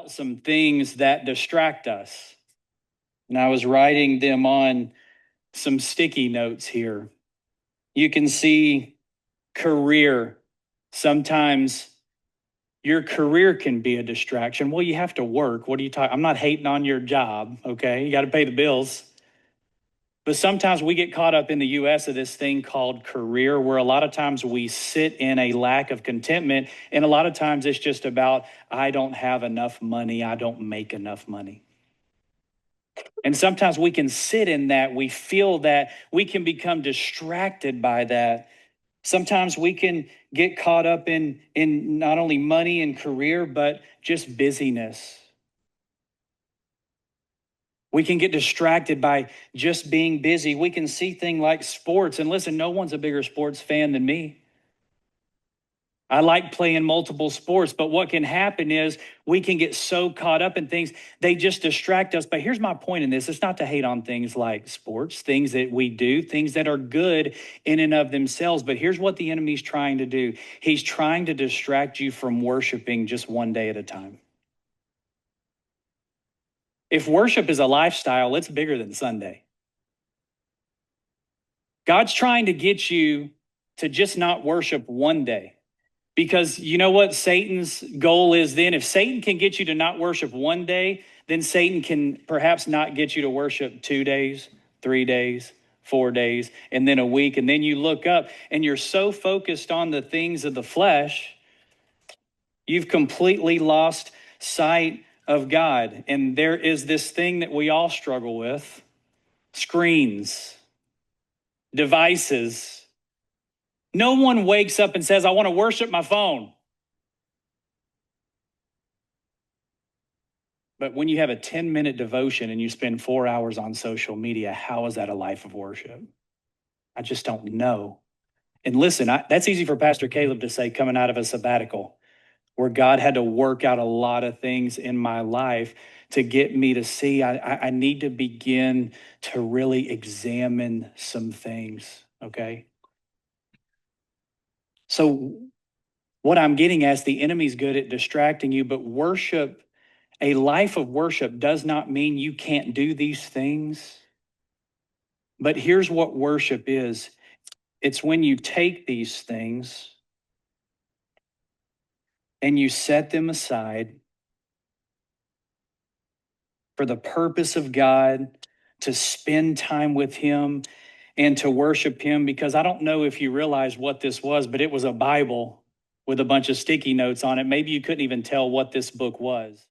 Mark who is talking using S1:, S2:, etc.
S1: about some things that distract us. And I was writing them on some sticky notes here. You can see career. Sometimes your career can be a distraction. Well, you have to work. What are you talking? I'm not hating on your job, okay? You got to pay the bills. But sometimes we get caught up in the US of this thing called career, where a lot of times we sit in a lack of contentment. And a lot of times it's just about, I don't have enough money, I don't make enough money. And sometimes we can sit in that, we feel that, we can become distracted by that. Sometimes we can get caught up in not only money and career, but just busyness. We can get distracted by just being busy. We can see things like sports. And listen, no one's a bigger sports fan than me. I like playing multiple sports, but what can happen is we can get so caught up in things, they just distract us. But here's my point in this. It's not to hate on things like sports, things that we do, things that are good in and of themselves. But here's what the enemy's trying to do. He's trying to distract you from worshiping just one day at a time. If worship is a lifestyle, it's bigger than Sunday. God's trying to get you to just not worship one day. Because you know what Satan's goal is then? If Satan can get you to not worship one day, then Satan can perhaps not get you to worship 2 days, 3 days, 4 days, and then a week. And then you look up and you're so focused on the things of the flesh, you've completely lost sight of God. And there is this thing that we all struggle with: screens, devices. No one wakes up and says, I want to worship my phone. But when you have a 10-minute devotion and you spend 4 hours on social media, how is that a life of worship? I just don't know. And listen, that's easy for Pastor Caleb to say coming out of a sabbatical, where God had to work out a lot of things in my life to get me to see I need to begin to really examine some things, okay? So what I'm getting at is the enemy's good at distracting you, but worship, a life of worship, does not mean you can't do these things. But here's what worship is. It's when you take these things and you set them aside for the purpose of God, to spend time with Him and to worship Him. Because I don't know if you realize what this was, but it was a Bible with a bunch of sticky notes on it. Maybe you couldn't even tell what this book was.